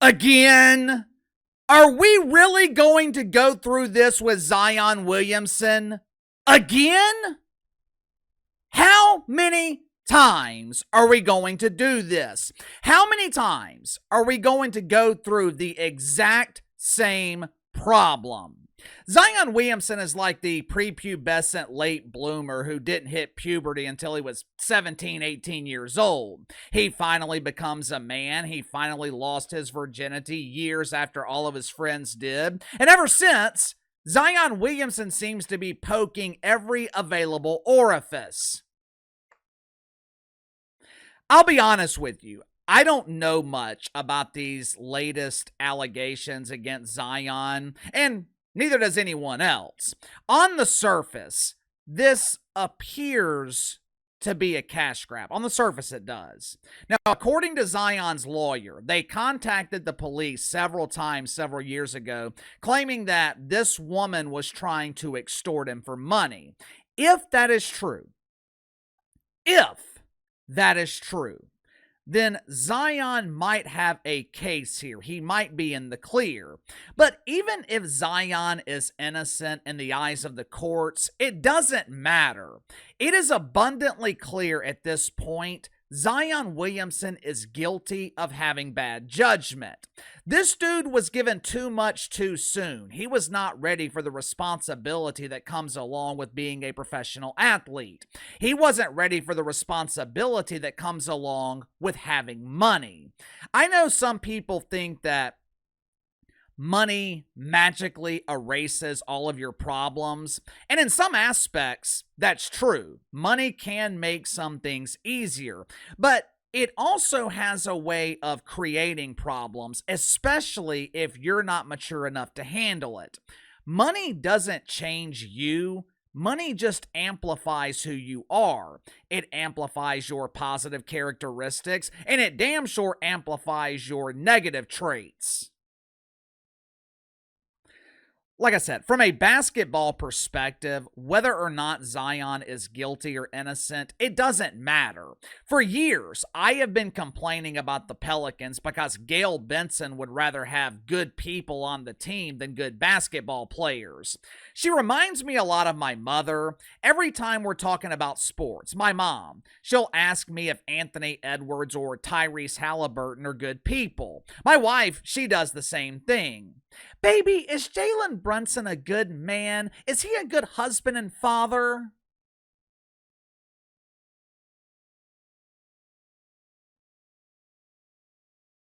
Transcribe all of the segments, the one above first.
Again? Are we really going to go through this with Zion Williamson? Again? How many times are we going to do this? How many times are we going to go through the exact same problem? Zion Williamson is like the prepubescent late bloomer who didn't hit puberty until he was 17, 18 years old. He finally becomes a man. He finally lost his virginity years after all of his friends did. And ever since, Zion Williamson seems to be poking every available orifice. I'll be honest with you. I don't know much about these latest allegations against Zion, and neither does anyone else. On the surface, this appears to be a cash grab. On the surface, it does. Now, according to Zion's lawyer, they contacted the police several times several years ago, claiming that this woman was trying to extort him for money. If that is true, then Zion might have a case here. He might be in the clear. But even if Zion is innocent in the eyes of the courts, it doesn't matter. It is abundantly clear at this point Zion Williamson is guilty of having bad judgment. This dude was given too much too soon. He was not ready for the responsibility that comes along with being a professional athlete. He wasn't ready for the responsibility that comes along with having money. I know some people think that money magically erases all of your problems. And in some aspects, that's true. Money can make some things easier. But it also has a way of creating problems, especially if you're not mature enough to handle it. Money doesn't change you. Money just amplifies who you are. It amplifies your positive characteristics, and it damn sure amplifies your negative traits. Like I said, from a basketball perspective, whether or not Zion is guilty or innocent, it doesn't matter. For years, I have been complaining about the Pelicans because Gail Benson would rather have good people on the team than good basketball players. She reminds me a lot of my mother. Every time we're talking about sports, my mom, she'll ask me if Anthony Edwards or Tyrese Halliburton are good people. My wife, she does the same thing. Baby, is Jalen Brunson a good man? Is he a good husband and father?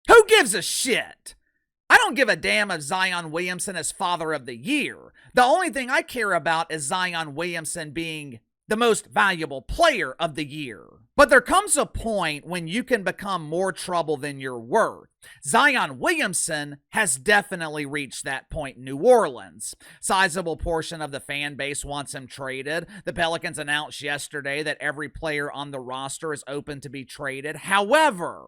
Who gives a shit? I don't give a damn if Zion Williamson is Father of the Year. The only thing I care about is Zion Williamson being the most valuable player of the year. But there comes a point when you can become more trouble than you're worth. Zion Williamson has definitely reached that point in New Orleans. Sizable portion of the fan base wants him traded. The Pelicans announced yesterday that every player on the roster is open to be traded. However,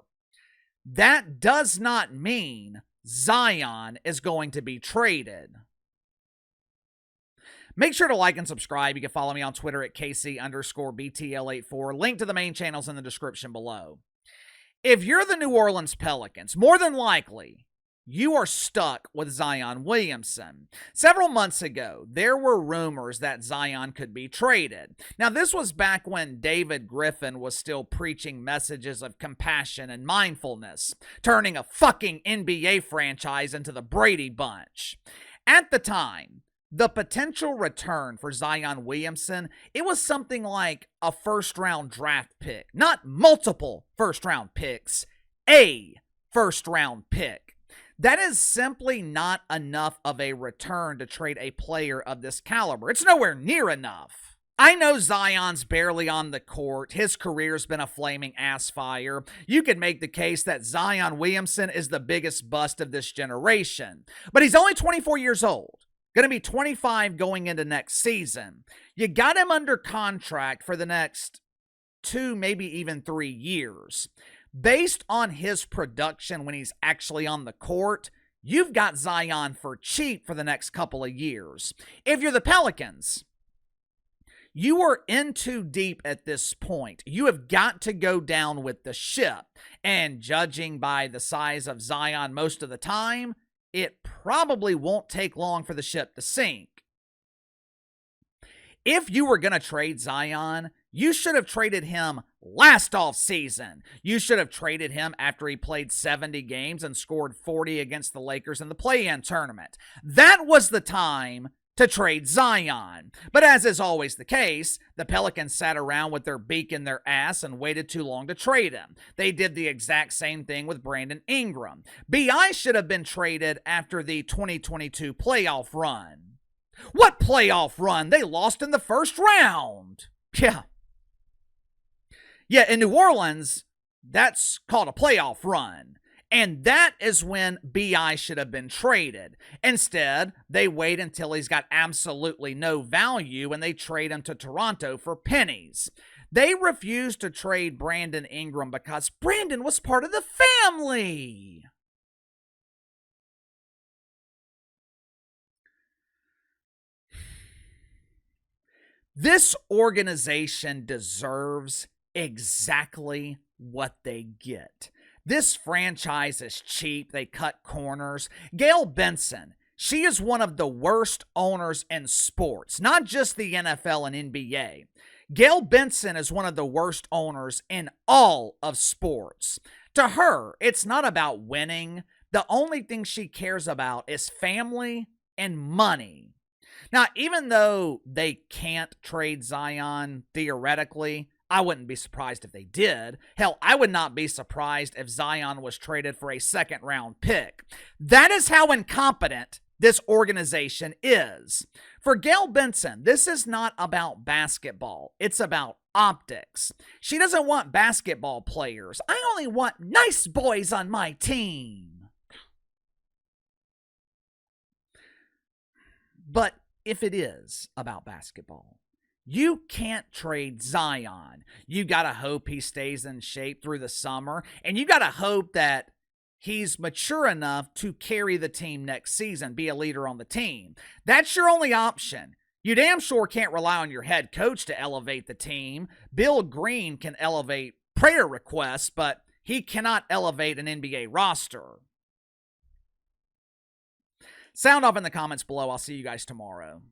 that does not mean Zion is going to be traded. Make sure to like and subscribe. You can follow me on Twitter at KC_BTL84. Link to the main channels in the description below. If you're the New Orleans Pelicans, more than likely, you are stuck with Zion Williamson. Several months ago, there were rumors that Zion could be traded. Now, this was back when David Griffin was still preaching messages of compassion and mindfulness, turning a fucking NBA franchise into the Brady Bunch. At the time, the potential return for Zion Williamson, it was something like a first-round draft pick. Not multiple first-round picks, a first-round pick. That is simply not enough of a return to trade a player of this caliber. It's nowhere near enough. I know Zion's barely on the court. His career's been a flaming ass fire. You could make the case that Zion Williamson is the biggest bust of this generation. But he's only 24 years old. Going to be 25 going into next season. You got him under contract for the next 2, maybe even 3 years. Based on his production when he's actually on the court, you've got Zion for cheap for the next couple of years. If you're the Pelicans, You are in too deep at this point. You have got to go down with the ship. And judging by the size of Zion most of the time, it probably won't take long for the ship to sink. If you were going to trade Zion, you should have traded him last offseason. You should have traded him after he played 70 games and scored 40 against the Lakers in the play-in tournament. That was the time to trade Zion. But as is always the case, the Pelicans sat around with their beak in their ass and waited too long to trade him. They did the exact same thing with Brandon Ingram. B.I. should have been traded after the 2022 playoff run. What playoff run? They lost in the first round. Yeah, in New Orleans, that's called a playoff run. And that is when B.I. should have been traded. Instead, they wait until he's got absolutely no value and they trade him to Toronto for pennies. They refused to trade Brandon Ingram because Brandon was part of the family. This organization deserves exactly what they get. This franchise is cheap. They cut corners. Gail Benson, she is one of the worst owners in sports, not just the NFL and NBA. Gail Benson is one of the worst owners in all of sports. To her, it's not about winning. The only thing she cares about is family and money. Now, even though they can't trade Zion theoretically, I wouldn't be surprised if they did. Hell, I would not be surprised if Zion was traded for a second-round pick. That is how incompetent this organization is. For Gail Benson, this is not about basketball. It's about optics. She doesn't want basketball players. I only want nice boys on my team. But if it is about basketball, you can't trade Zion. You got to hope he stays in shape through the summer, and you got to hope that he's mature enough to carry the team next season, be a leader on the team. That's your only option. You damn sure can't rely on your head coach to elevate the team. Bill Green can elevate prayer requests, but he cannot elevate an NBA roster. Sound off in the comments below. I'll see you guys tomorrow.